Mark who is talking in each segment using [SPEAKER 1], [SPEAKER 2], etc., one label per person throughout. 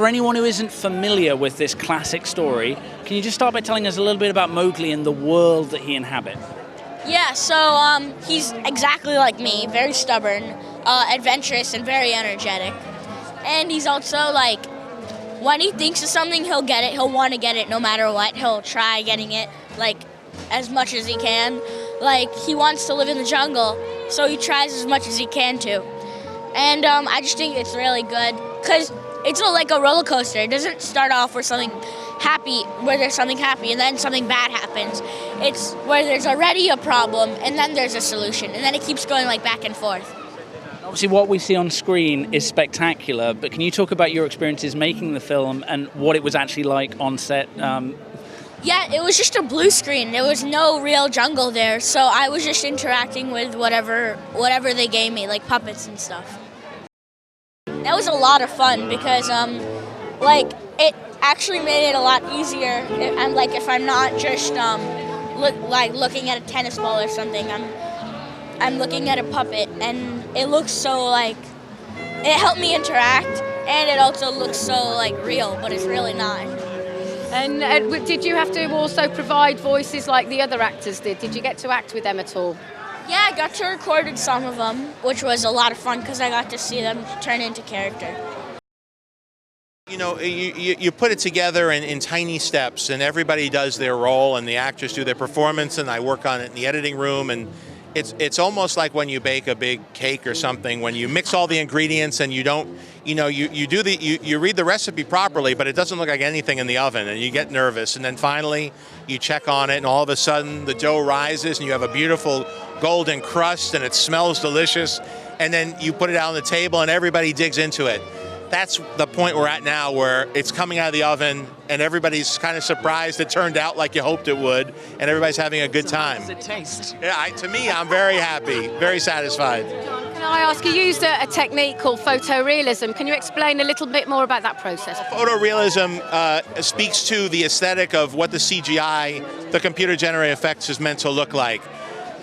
[SPEAKER 1] For anyone who isn't familiar with this classic story, can you just start by telling us a little bit about Mowgli and the world that he inhabits?
[SPEAKER 2] Yeah, so he's exactly like me, very stubborn, adventurous, and very energetic. And he's also like, when he thinks of something, he'll get it. He'll want to get it no matter what. He'll try getting it like as much as he can. Like, he wants to live in the jungle, so he tries as much as he can to. And I just think it's really good because it's like a roller coaster. It doesn't start off with something happy, where there's something happy and then something bad happens. It's where there's already a problem and then there's a solution, and then it keeps going like back and forth.
[SPEAKER 1] Obviously what we see on screen is spectacular, but can you talk about your experiences making the film and what it was actually like on set?
[SPEAKER 2] Yeah, it was just a blue screen. There was no real jungle there, so I was just interacting with whatever they gave me, like puppets and stuff. That was a lot of fun because like it actually made it a lot easier. And like if I'm not just looking at a tennis ball or something, I'm looking at a puppet, and it looks so like it helped me interact, and it also looks so like real, but it's really not.
[SPEAKER 3] And did you have to also provide voices like the other actors did? Did you get to act with them at all?
[SPEAKER 2] Yeah, I got to record some of them, which was a lot of fun because I got to see them turn into character.
[SPEAKER 4] You know, you put it together in tiny steps, and everybody does their role, and the actors do their performance, and I work on it in the editing room, and it's almost like when you bake a big cake or something, when you mix all the ingredients and you don't, you read the recipe properly, but it doesn't look like anything in the oven, and you get nervous, and then finally you check on it, and all of a sudden the dough rises, and you have a beautiful golden crust, and it smells delicious, and then you put it out on the table, and everybody digs into it. That's the point we're at now, where it's coming out of the oven and everybody's kind of surprised it turned out like you hoped it would, and everybody's having a good time.
[SPEAKER 1] How does it taste?
[SPEAKER 4] Yeah, to me, I'm very happy, very satisfied.
[SPEAKER 3] John, can I ask, you used a technique called photorealism. Can you explain a little bit more about that process?
[SPEAKER 4] Photorealism speaks to the aesthetic of what the CGI, the computer-generated effects, is meant to look like.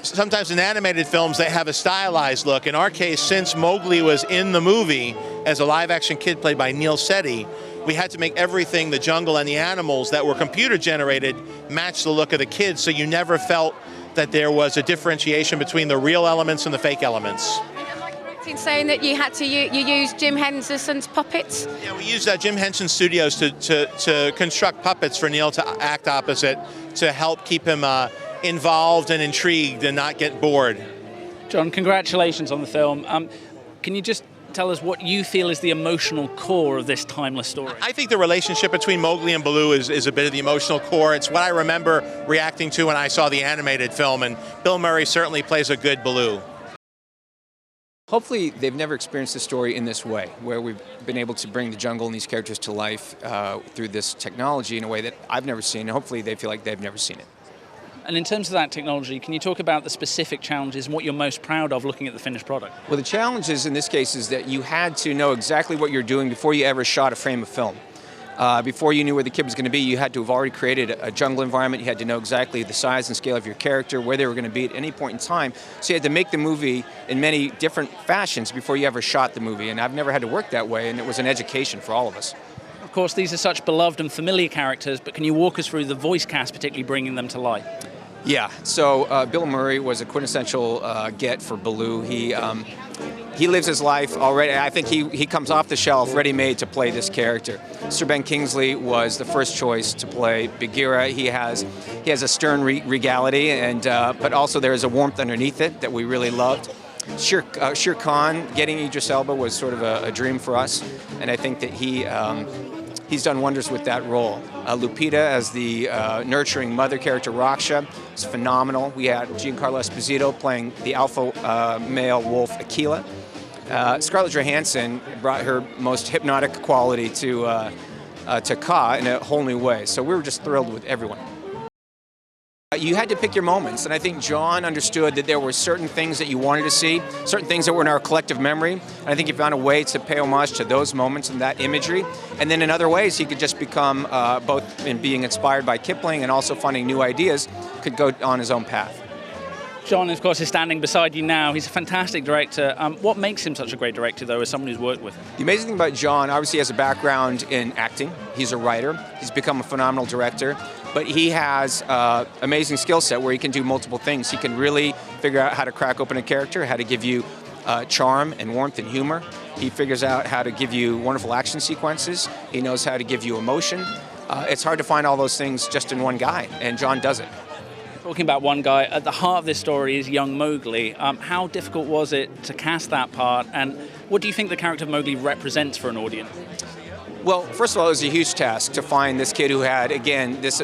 [SPEAKER 4] Sometimes in animated films, they have a stylized look. In our case, since Mowgli was in the movie as a live-action kid played by Neel Sethi, we had to make everything, the jungle and the animals that were computer-generated, match the look of the kids, so you never felt that there was a differentiation between the real elements and the fake elements.
[SPEAKER 3] Am I correct in saying that you had to use Jim Henson's puppets?
[SPEAKER 4] Yeah, we used Jim Henson Studios to construct puppets for Neel to act opposite, to help keep him involved and intrigued and not get bored.
[SPEAKER 1] John, congratulations on the film. Can you just tell us what you feel is the emotional core of this timeless story?
[SPEAKER 4] I think the relationship between Mowgli and Baloo is a bit of the emotional core. It's what I remember reacting to when I saw the animated film, and Bill Murray certainly plays a good Baloo.
[SPEAKER 5] Hopefully they've never experienced the story in this way, where we've been able to bring the jungle and these characters to life through this technology in a way that I've never seen, and hopefully they feel like they've never seen it.
[SPEAKER 1] And in terms of that technology, can you talk about the specific challenges and what you're most proud of looking at the finished product?
[SPEAKER 5] Well, the challenges in this case is that you had to know exactly what you're doing before you ever shot a frame of film. Before you knew where the kid was going to be, you had to have already created a jungle environment. You had to know exactly the size and scale of your character, where they were going to be at any point in time. So you had to make the movie in many different fashions before you ever shot the movie. And I've never had to work that way, and it was an education for all of us.
[SPEAKER 1] Of course, these are such beloved and familiar characters, but can you walk us through the voice cast, particularly bringing them to life?
[SPEAKER 5] Yeah, so Bill Murray was a quintessential get for Baloo. He lives his life already. I think he comes off the shelf ready-made to play this character. Sir Ben Kinglsey was the first choice to play Bagheera. He has a stern regality, and but also there is a warmth underneath it that we really loved. Shere Khan, getting Idris Elba was sort of a dream for us, and I think that he's done wonders with that role. Lupita as the nurturing mother character, Raksha, is phenomenal. We had Giancarlo Esposito playing the alpha male wolf, Aquila. Scarlett Johansson brought her most hypnotic quality to Kaa in a whole new way. So we were just thrilled with everyone. You had to pick your moments, and I think Jon understood that there were certain things that you wanted to see, certain things that were in our collective memory, and I think he found a way to pay homage to those moments and that imagery. And then in other ways, he could just become, both in being inspired by Kipling and also finding new ideas, could go on his own path.
[SPEAKER 1] Jon, of course, is standing beside you now. He's a fantastic director. What makes him such a great director, though, as someone who's worked with him?
[SPEAKER 5] The amazing thing about Jon, obviously, he has a background in acting. He's a writer. He's become a phenomenal director. But he has amazing skill set where he can do multiple things. He can really figure out how to crack open a character, how to give you charm and warmth and humor. He figures out how to give you wonderful action sequences. He knows how to give you emotion. It's hard to find all those things just in one guy, and Jon does it.
[SPEAKER 1] Talking about one guy, at the heart of this story is young Mowgli. How difficult was it to cast that part, and what do you think the character of Mowgli represents for an audience?
[SPEAKER 5] Well, first of all, it was a huge task to find this kid who had, again, this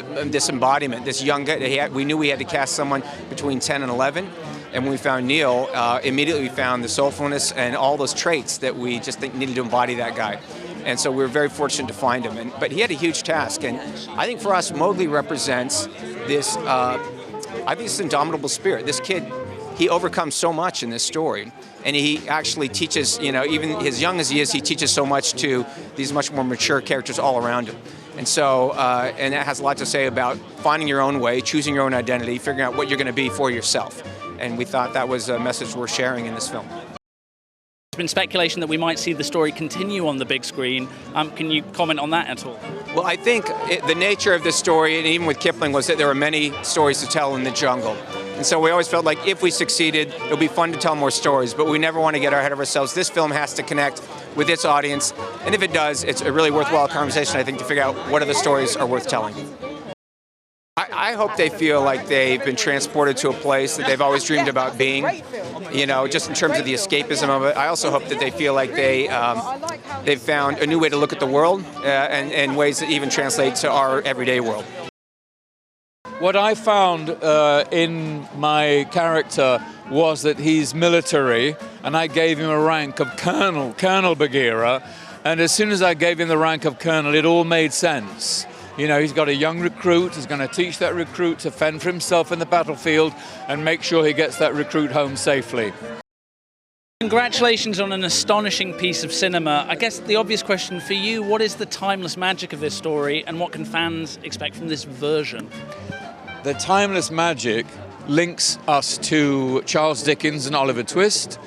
[SPEAKER 5] embodiment, this young guy. We knew we had to cast someone between 10 and 11, and when we found Neel, immediately we found the soulfulness and all those traits that we just needed to embody that guy. And so we were very fortunate to find him. But he had a huge task, and I think for us, Mowgli represents this, I think this indomitable spirit. This kid, he overcomes so much in this story, and he actually teaches, even as young as he is, he teaches so much to these much more mature characters all around him. And so, and that has a lot to say about finding your own way, choosing your own identity, figuring out what you're going to be for yourself. And we thought that was a message worth sharing in this film.
[SPEAKER 1] There's been speculation that we might see the story continue on the big screen. Can you comment on that at all?
[SPEAKER 5] Well, I think the nature of this story, and even with Kipling, was that there were many stories to tell in the jungle. And so we always felt like if we succeeded, it would be fun to tell more stories, but we never want to get ahead of ourselves. This film has to connect with its audience, and if it does, it's a really worthwhile conversation, I think, to figure out what other stories are worth telling. I hope they feel like they've been transported to a place that they've always dreamed about being, just in terms of the escapism of it. I also hope that they feel like they've found a new way to look at the world and ways that even translate to our everyday world.
[SPEAKER 6] What I found in my character was that he's military, and I gave him a rank of Colonel Bagheera, and as soon as I gave him the rank of Colonel, it all made sense. He's got a young recruit. He's going to teach that recruit to fend for himself in the battlefield and make sure he gets that recruit home safely.
[SPEAKER 1] Congratulations on an astonishing piece of cinema. I guess the obvious question for you, what is the timeless magic of this story, and what can fans expect from this version?
[SPEAKER 6] The timeless magic links us to Charles Dickens and Oliver Twist,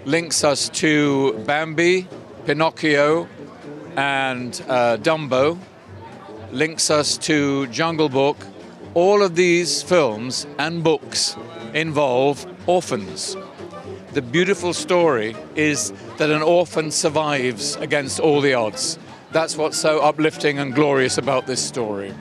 [SPEAKER 6] links us to Bambi, Pinocchio, and Dumbo, links us to Jungle Book. All of these films and books involve orphans. The beautiful story is that an orphan survives against all the odds. That's what's so uplifting and glorious about this story.